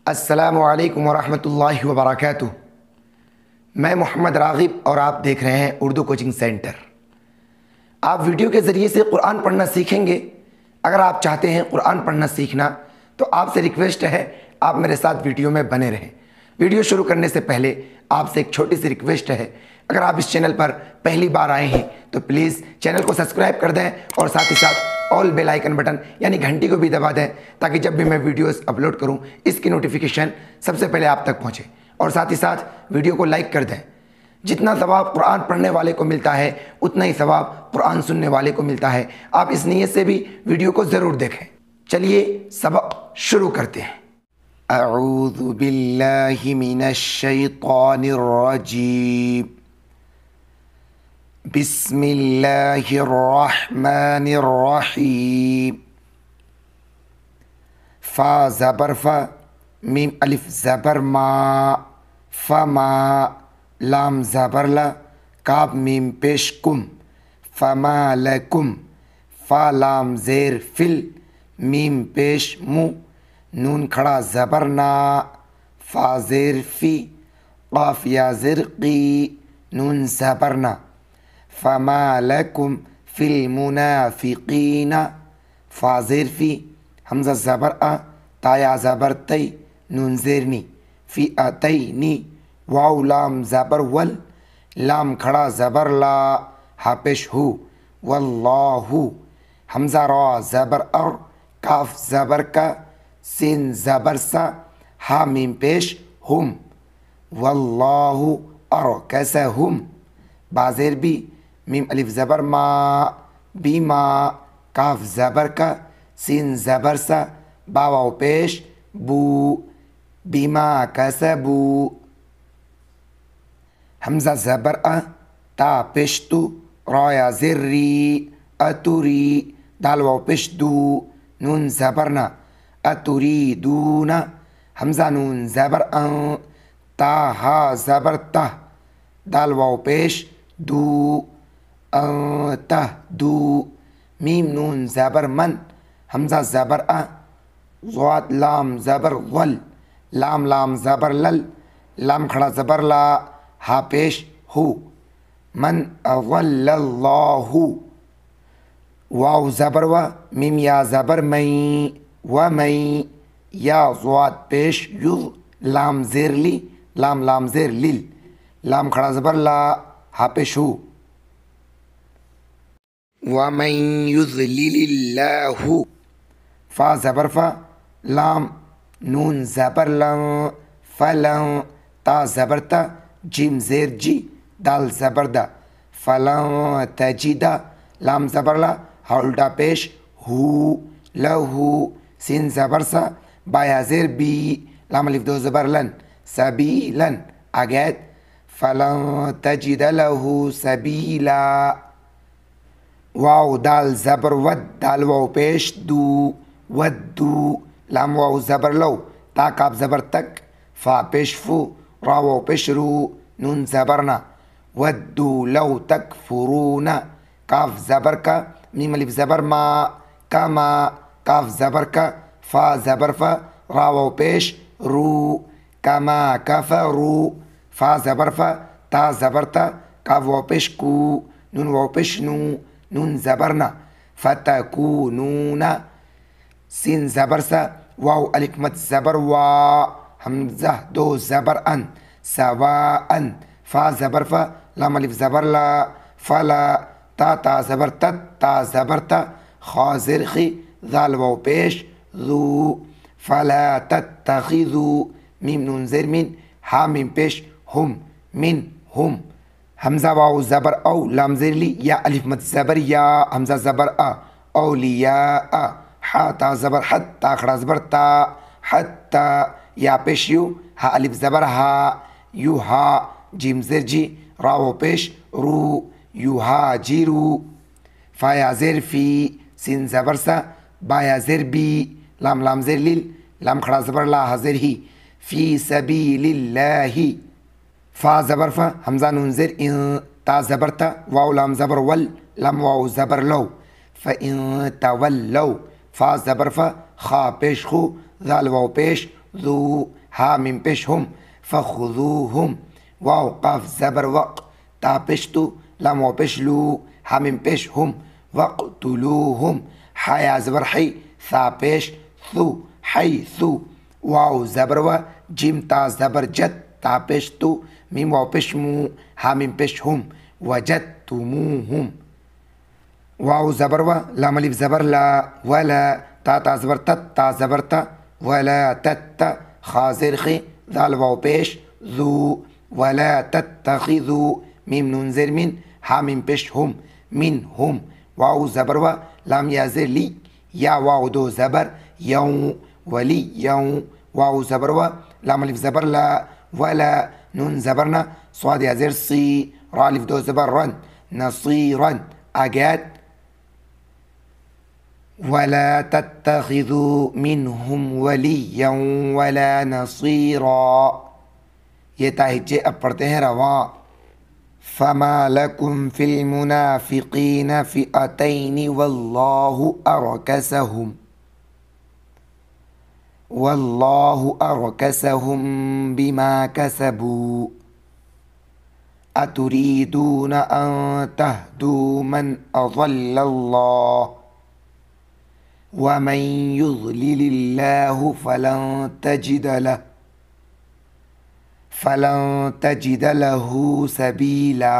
अस्सलामुअलैकुम वरहमतुल्लाहि वबरकातुह। मैं मोहम्मद राग़िब और आप देख रहे हैं उर्दू कोचिंग सेंटर। आप वीडियो के ज़रिए से कुरान पढ़ना सीखेंगे। अगर आप चाहते हैं कुरान पढ़ना सीखना तो आपसे रिक्वेस्ट है आप मेरे साथ वीडियो में बने रहें। वीडियो शुरू करने से पहले आपसे एक छोटी सी रिक्वेस्ट है, अगर आप इस चैनल पर पहली बार आए हैं तो प्लीज़ चैनल को सब्सक्राइब कर दें और साथ ही साथ ऑल बेल आइकन बटन यानी घंटी को भी दबा दें, ताकि जब भी मैं वीडियोस अपलोड करूं इसकी नोटिफिकेशन सबसे पहले आप तक पहुंचे। और साथ ही साथ वीडियो को लाइक कर दें। जितना सवाब कुरान पढ़ने वाले को मिलता है उतना ही सवाब कुरान सुनने वाले को मिलता है। आप इस नीयत से भी वीडियो को ज़रूर देखें। चलिए सबक शुरू करते हैं। अऊज़ु बिल्लाहि मिनश शैतानिर रजीम। बिस्मिल्लाहिर्रहमानिर्रहीम। फा ज़बर फा, मीम अलिफ ज़बर मा, फमा, लाम ज़बर ला, काफ मीम पेश कुम, फमा लकुम, फा लाम ज़ेर फिल, मीम पेश मु, नून खड़ा ज़बर ना, फा ज़ेर फी, क़ाफ या ज़िरक़ी, नून ज़बर ना, फमा लकुम फिल मुनाफ़िक़ीना, फा ज़ेर फी, हमज़ा ज़बर आ, ताया ज़बर तई, नून ज़ेरनी, फ़ी अतैनी, वाव लाम ज़बर वल, लाम खड़ा ज़बर ला, हा पेश हु, वल्लाहु, हमज़ा रा ज़बर अर, काफ ज़बर का, सिन ज़बर सा, हा मीम पेश हुम, वल्लाहु अर कैसा हुम, बाज़ेर बी, मीम अलिफ ज़बर मा, बीमा, काफ ज़बर का, सिन ज़बर सा, बावाव पेश बू, बीमा कैसा बू, हमज़ा ज़बर अ, ता पेश तु, राया ज़िर्री, अतुरी, दाल वाव पेश दू, नून ज़बर ना, अतुरी दूना, हमज़ा नून ज़बर अ, ता हा ज़बर ता, दाल वाव पेश दू, तह दू, मीम नून ज़बर मन, हमज़ा ज़बर अ, ज़ाद लाम ज़बर वल, लाम लाम ज़बर लल, लाम खड़ा ज़बर ला, हा पेश हु, मन अज़ल्लल्लाहु, वाव ज़बर व, मीम या ज़बर मई, व मई, या ज़ाद पेश युज़, लाम ज़ेर ली, लाम लाम ज़ेर लिल, लाम खड़ा ज़बर ला, हा पेश हु, व मन युज़लिलिल्लाहु, फा ज़बर फा, लाम नून ज़बर लं, फलं, ता ज़बर ता, जीम ज़ेर जी, दाल ज़बर दा, फलं तजिदा, लाम ज़बर ला, हा उल्टा पेश हु, लहु, सिन ज़बर सा, बाया ज़ेर बी, लाम अलिफ दो ज़बर लन, सबीलन, आगैत, फलं तजिद लहु सबीला, वाव दाल ज़बर वद, दाल वाव पेश दू, वद्दू, लाम वाव ज़बर लो, ता काफ ज़बर तक, फा पेश फू, रा वाव पेश रू, नून ज़बर ना, वद्दू लो तक फुरूना, काफ ज़बर का, मीम अलिफ ज़बर मा, कामा, काफ ज़बर का, फा ज़बर फा, रा वाव पेश रू, कामा कफरू, फा ज़बर फा, ता ज़बर ता, काफ वाव पेश कू, नून वाव पेश नू, नून ज़बर ना, फतकूनूना, सिन ज़बर सा, वाव अलिफ मद ज़बर वा, हमज़ा दो ज़बर अन, सवाअन, फा ज़बर फा, लाम अलिफ ज़बर ला, फला, ता ज़बर तत, ता ज़बर ता, खा ज़ेर खी, ज़ाल वाव पेश ज़ू, फला तत्तखिज़ू, मीम नून ज़ेर मिन, हा मीम पेश हुम, मिन हुम, हमज़ा वाव ज़बर औ, लाम ज़ेर ली, या अलिफ मद ज़बर या, हमज़ा ज़बर अ, औलिया अ, हा ता ज़बर हत, ता खड़ा ज़बर ता, हत्ता, या पेश यू, हा अलिफ ज़बर हा, यू हा, जीम ज़ेर जी, रा वाव पेश रू, यू हा जीरू, फाया ज़ेर फी, सिन ज़बर सा, बाया ज़ेर बी, लाम लाम ज़ेर लिल, लाम खड़ा ज़बर ला, हा ज़ेर ही, फी सबीलिल्लाही, फा ज़बर फा, हमज़ा नून ज़ेर इन, ता ज़बर ता, वाव लाम ज़बर वल, लाम वाव ज़बर लो, फ़इन तवल्लौ, फा ज़बर फा, खा पेश खू, ज़ाल वाव पेश ज़ू, हा मिम पेश हुम फ़ख़ुज़ूहुम वाव क़ाफ ज़बर वक़ ता पेश तु लाम वाव पेश लू हा मिम पेश हुम वक़्तुलूहुम हा या ज़बर हई सा पेश सु हैसु वाव ज़बर व जिम ता ज़बर जत ता पेश तु मीम वाव पेश मू हा मिम पेश हुम वजदतुमूहुम वाव ज़बर व लाम अलिफ ज़बर ला वला ता ज़बर तत ता ज़बर ता वला तत खा ज़ेर खी ज़ाल वाव पेश ज़ू वला तत्तखिज़ू मीम नून ज़ेर मिन हा मिम पेश हुम मिन हुम वाव ज़बर व लाम या ज़ेर ली या वाव दो ज़बर यौं वली यौं वाव ज़बर व लाम अलिफ ज़बर ला वला नून ज़बर ना स्वाद या ज़ेर सी रा अलिफ दो ज़बर रन नसीरन आगैत वला तत्तखिज़ू मिनहुम वलिय्यन वला नसीरा। ये ताहिज्जे अब पढ़ते हैं रवा। फमा लकुम फिल मुनाफिकीन फ़िअतैन वल्लाहु अरकसहुम बिमा कसबू अतुरीदून अन तहदू मन अज़ल्लल्लाह वमन युज़लिलिल्लाहु फ़लन तजिद लहू सबीला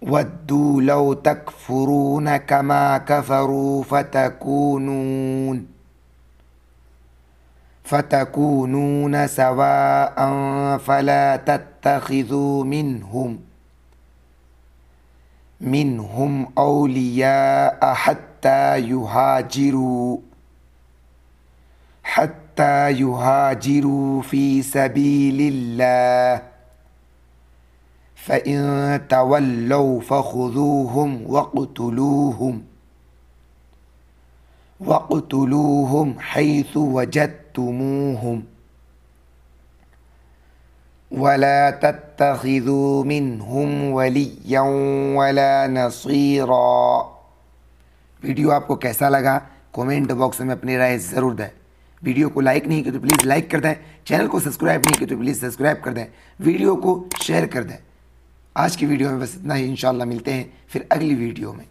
वद्दू लौ तकफ़ुरून कमा कफ़रू फ़तकूनून सवाअन फ़ला तत्तख़िज़ू मिनहुम औलियाअ हत्ता युहाजिरू फ़ी सबीलिल्लाह फ़इन तवल्लौ फ़ख़ुज़ूहुम वक़्तुलूहुम हैसु वजदतुमूहुम वला तत्तख़िज़ू मिनहुम वलिय्यन वला नसीरा। वीडियो आपको कैसा लगा कमेंट बॉक्स में अपनी राय ज़रूर दें। वीडियो को लाइक नहीं किया तो प्लीज़ लाइक कर दें, चैनल को सब्सक्राइब नहीं किया तो प्लीज़ सब्सक्राइब कर दें, वीडियो को शेयर कर दें। आज की वीडियो में बस इतना ही, इंशाअल्लाह मिलते हैं फिर अगली वीडियो में।